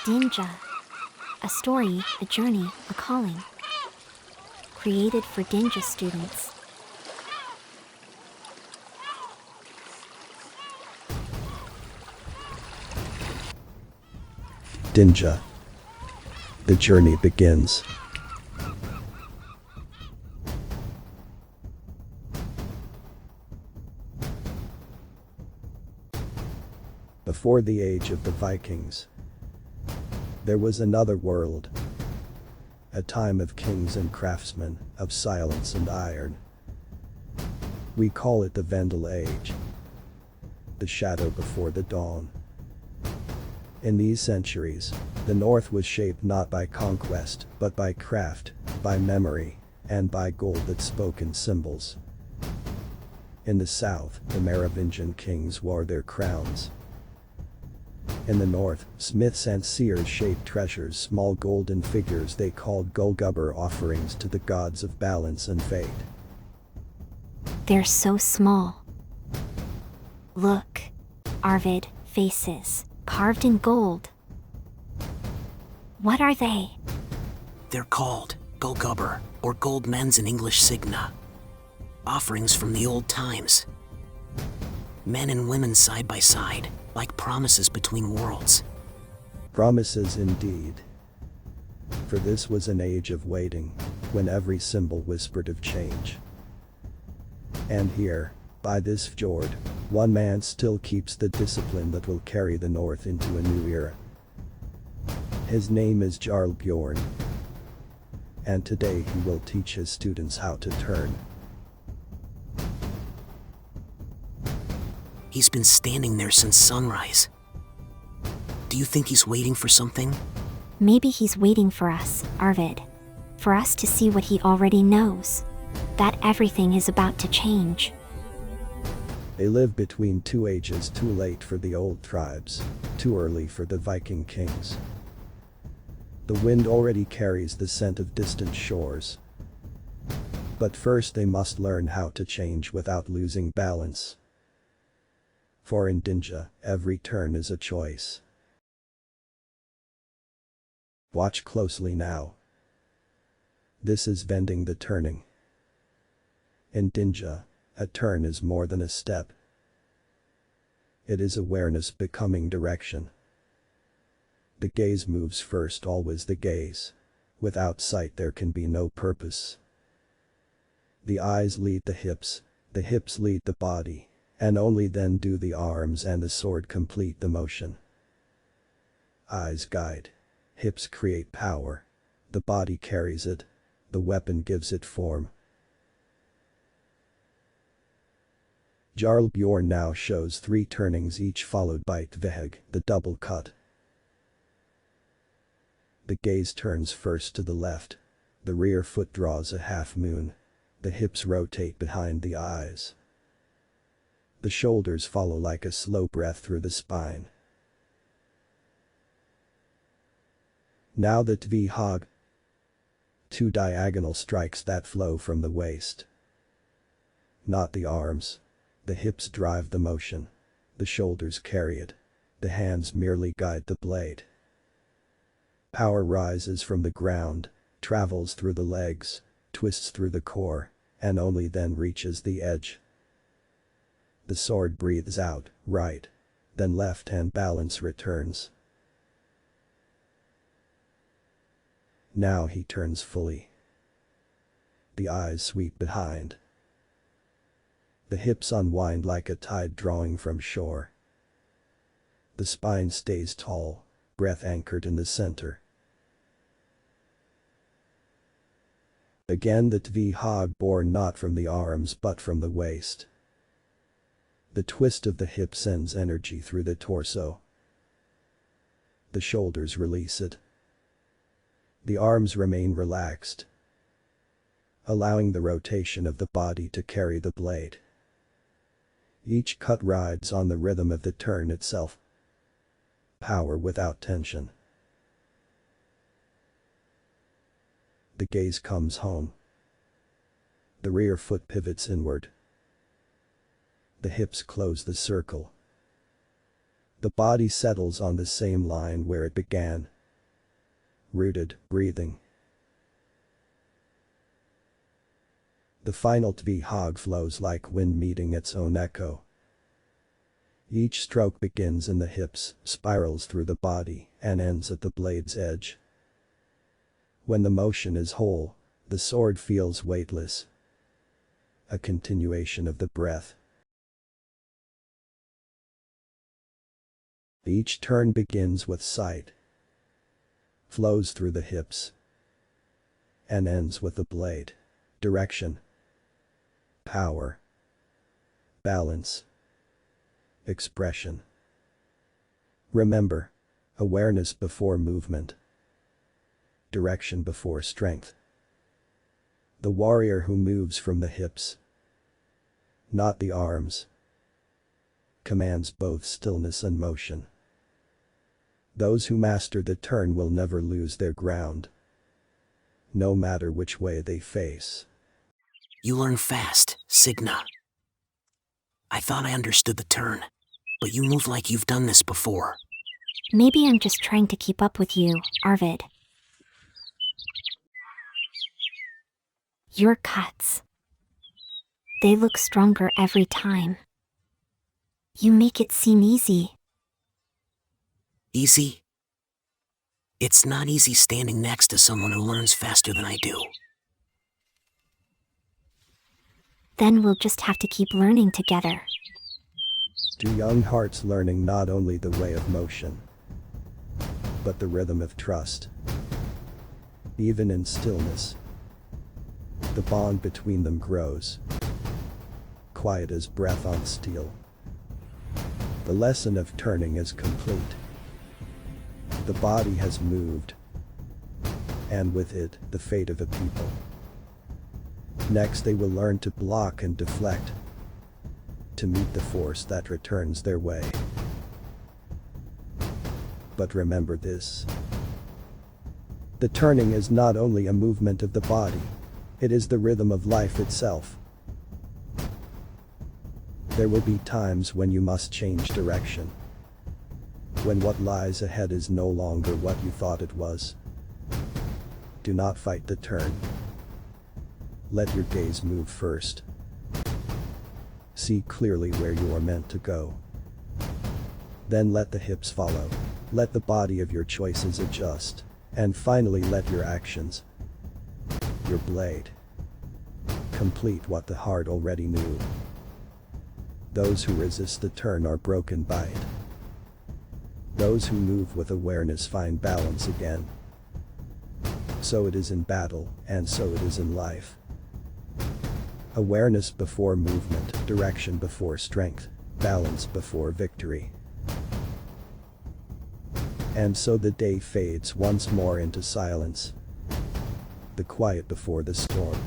Dyneja. A story, a journey, a calling. Created for Dyneja students. Dyneja. The journey begins. Before the age of the Vikings, there was another world. A time of kings and craftsmen, of silence and iron. We call it the Vendel Age. The shadow before the dawn. In these centuries, the North was shaped not by conquest, but by craft, by memory, and by gold that spoke in symbols. In the South, the Merovingian kings wore their crowns. In the North, smiths and seers shaped treasures, small golden figures they called gullgubber, offerings to the gods of balance and fate. They're so small. Look, Arvid, faces, carved in gold. What are they? They're called gullgubber, or gold men's in English Signe. Offerings from the old times. Men and women side by side, like promises between worlds. Promises indeed. For this was an age of waiting, when every symbol whispered of change. And here, by this fjord, one man still keeps the discipline that will carry the North into a new era. His name is Jarl Bjorn. And today he will teach his students how to turn. He's been standing there since sunrise. Do you think he's waiting for something? Maybe he's waiting for us, Arvid. For us to see what he already knows. That everything is about to change. They live between two ages, too late for the old tribes, too early for the Viking kings. The wind already carries the scent of distant shores. But first they must learn how to change without losing balance. For in Dyneja, every turn is a choice. Watch closely now. This is vending the turning. In Dyneja, a turn is more than a step. It is awareness becoming direction. The gaze moves first, always the gaze. Without sight there can be no purpose. The eyes lead the hips lead the body. And only then do the arms and the sword complete the motion. Eyes guide. Hips create power. The body carries it. The weapon gives it form. Jarl Bjorn now shows 3 turnings, each followed by tvihogg, the double cut. The gaze turns first to the left. The rear foot draws a half moon. The hips rotate behind the eyes. The shoulders follow like a slow breath through the spine. Now the tvihogg. 2 diagonal strikes that flow from the waist. Not the arms. The hips drive the motion. The shoulders carry it. The hands merely guide the blade. Power rises from the ground, travels through the legs, twists through the core, and only then reaches the edge. The sword breathes out, right, then left hand balance returns. Now he turns fully. The eyes sweep behind. The hips unwind like a tide drawing from shore. The spine stays tall, breath anchored in the center. Again the tvihogg, born not from the arms but from the waist. The twist of the hip sends energy through the torso. The shoulders release it. The arms remain relaxed, allowing the rotation of the body to carry the blade. Each cut rides on the rhythm of the turn itself. Power without tension. The gaze comes home. The rear foot pivots inward. The hips close the circle. The body settles on the same line where it began, rooted, breathing. The final tvihogg flows like wind meeting its own echo. Each stroke begins in the hips, spirals through the body, and ends at the blade's edge. When the motion is whole, the sword feels weightless. A continuation of the breath. Each turn begins with sight, flows through the hips, and ends with the blade. Direction, power, balance, expression. Remember, awareness before movement, direction before strength. The warrior who moves from the hips, not the arms, commands both stillness and motion. Those who master the turn will never lose their ground, no matter which way they face. You learn fast, Signe. I thought I understood the turn, but you move like you've done this before. Maybe I'm just trying to keep up with you, Arvid. Your cuts. They look stronger every time. You make it seem easy. Easy? It's not easy standing next to someone who learns faster than I do. Then we'll just have to keep learning together. Two young hearts learning not only the way of motion, but the rhythm of trust. Even in stillness, the bond between them grows, quiet as breath on steel. The lesson of turning is complete. The body has moved, and with it, the fate of a people. Next they will learn to block and deflect, to meet the force that returns their way. But remember this. The turning is not only a movement of the body, it is the rhythm of life itself. There will be times when you must change direction, when what lies ahead is no longer what you thought it was. Do not fight the turn. Let your gaze move first. See clearly where you are meant to go. Then let the hips follow. Let the body of your choices adjust. And finally let your actions, your blade, complete what the heart already knew. Those who resist the turn are broken by it. Those who move with awareness find balance again. So it is in battle, and so it is in life. Awareness before movement, direction before strength, balance before victory. And so the day fades once more into silence. The quiet before the storm.